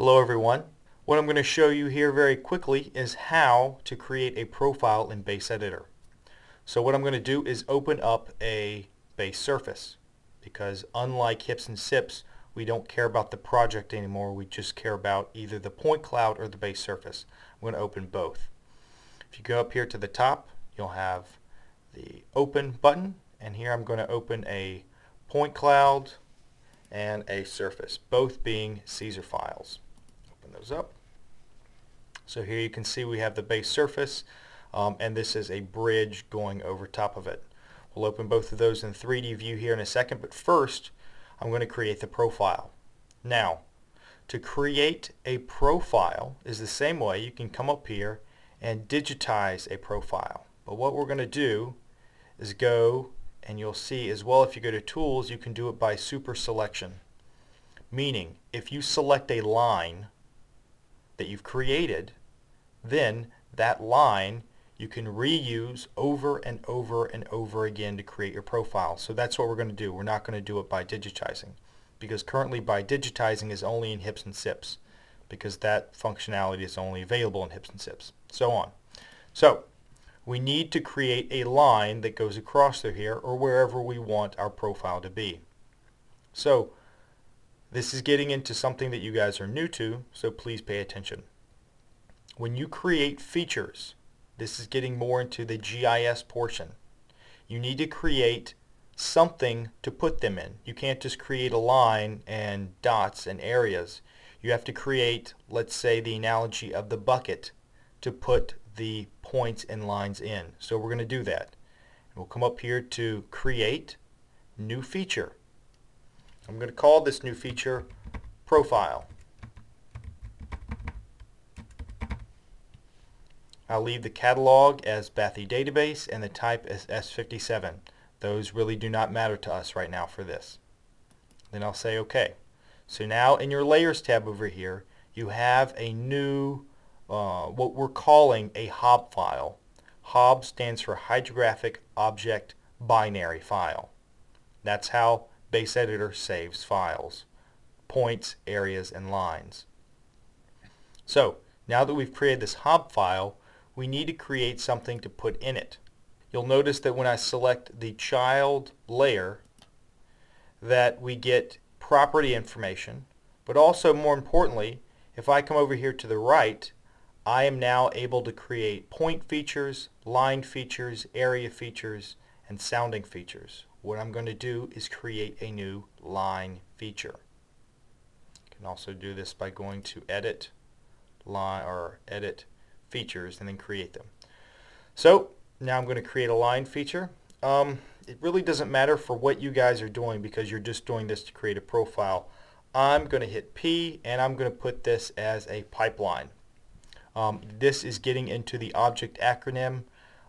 Hello everyone. What I'm going to show you here very quickly is how to create a profile in Base Editor. So what I'm going to do is open up a base surface, because unlike hips and sips, we don't care about the project anymore. We just care about either the point cloud or the base surface. I'm going to open both. If you go up here to the top, you'll have the open button, and here I'm going to open a point cloud and a surface, both being Caesar files. Open those up. So here you can see we have the base surface, and this is a bridge going over top of it. We'll open both of those in 3D view here in a second, but first I'm going to create the profile. Now, to create a profile is the same way. You can come up here and digitize a profile. But what we're going to do is go, and you'll see as well, if you go to Tools, you can do it by super selection. Meaning, if you select a line that you've created, then that line you can reuse over and over and over again to create your profile. So that's what we're going to do. We're not going to do it by digitizing, because currently by digitizing is only in hips and sips, because that functionality is only available in hips and sips, so on. So we need to create a line that goes across through here or wherever we want our profile to be. So this is getting into something that you guys are new to, so please pay attention. When you create features, this is getting more into the GIS portion. You need to create something to put them in. You can't just create a line and dots and areas. You have to create, let's say, the analogy of the bucket to put the points and lines in. So we're going to do that. We'll come up here to Create, New Feature. I'm going to call this new feature Profile. I'll leave the catalog as Bathy Database and the type as S57. Those really do not matter to us right now for this. Then I'll say OK. So now in your Layers tab over here, you have a new what we're calling a HOB file. HOB stands for Hydrographic Object Binary File. That's how Base Editor saves files: points, areas, and lines. So now that we've created this HOB file, we need to create something to put in it. You'll notice that when I select the child layer, that we get property information, but also more importantly, if I come over here to the right, I am now able to create point features, line features, area features, and sounding features. What I'm going to do is create a new line feature. You can also do this by going to Edit, Line, or Edit Features, and then create them. So now I'm going to create a line feature. It really doesn't matter for what you guys are doing, because you're just doing this to create a profile. I'm going to hit P, and I'm going to put this as a pipeline. This is getting into the object acronym,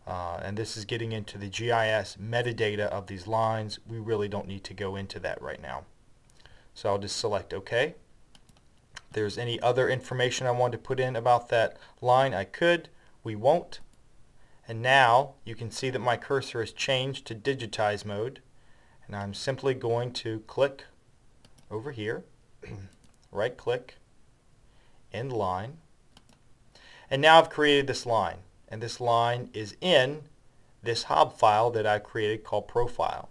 and this is getting into the GIS metadata of these lines. We really don't need to go into that right now. So I'll just select OK. If there's any other information I want to put in about that line, I could. We won't. And now you can see that my cursor has changed to digitize mode, and I'm simply going to click over here, right click, End Line, and now I've created this line, and this line is in this HOB file that I created called Profile.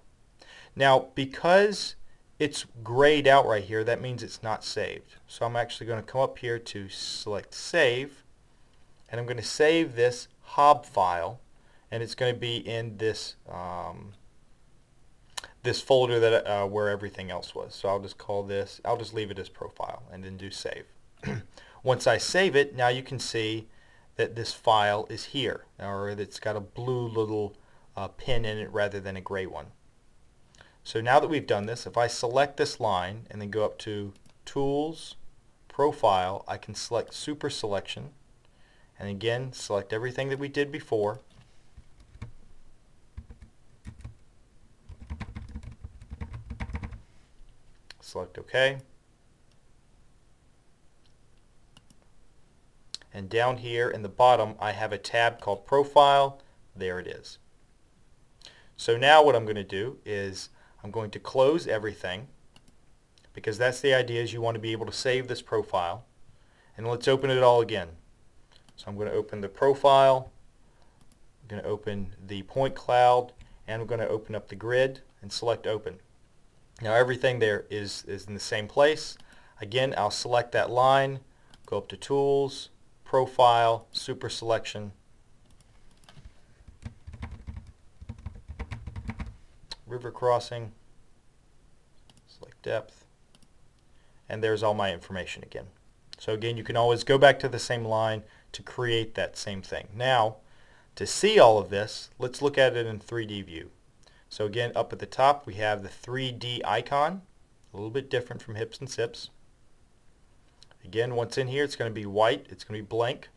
Now, because it's grayed out right here, that means it's not saved. So I'm actually going to come up here to select Save, and I'm going to save this HOB file, and it's going to be in this this folder that where everything else was. So I'll just call this, I'll just leave it as Profile and then do Save. Once I save it, now you can see that this file is here, or it's got a blue little pin in it rather than a gray one. So now that we've done this, if I select this line and then go up to Tools, Profile, I can select Super Selection, and again select everything that we did before. Select OK. And down here in the bottom I have a tab called Profile. There it is. So now what I'm going to do is I'm going to close everything, because that's the idea, is you want to be able to save this profile. And let's open it all again. So I'm going to open the profile, I'm going to open the point cloud, and I'm going to open up the grid and select open. Now everything there is in the same place. Again, I'll select that line, go up to Tools, Profile, Super Selection, River Crossing, select Depth, and there's all my information again. So again, you can always go back to the same line to create that same thing. Now, to see all of this, let's look at it in 3D view. So again, up at the top we have the 3D icon, a little bit different from hips and sips. Again, once in here, it's going to be white, it's going to be blank.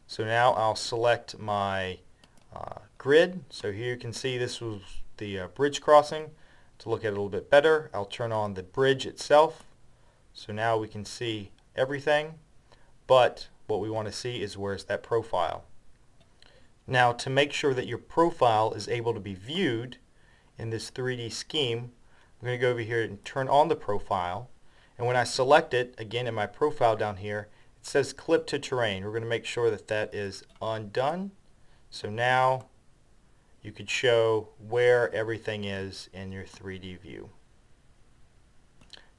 So now I'll select my grid. So here you can see this was the bridge crossing. To look at it a little bit better, I'll turn on the bridge itself. So now we can see everything, but what we want to see is where's that profile. Now, to make sure that your profile is able to be viewed in this 3D scheme, I'm going to go over here and turn on the profile, and when I select it, again in my profile down here, it says clip to terrain. We're going to make sure that that is undone. So now you could show where everything is in your 3D view.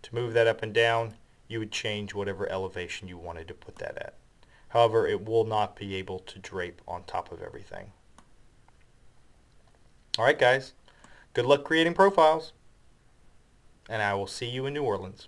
To move that up and down, you would change whatever elevation you wanted to put that at. However, it will not be able to drape on top of everything. Alright guys, good luck creating profiles, and I will see you in New Orleans.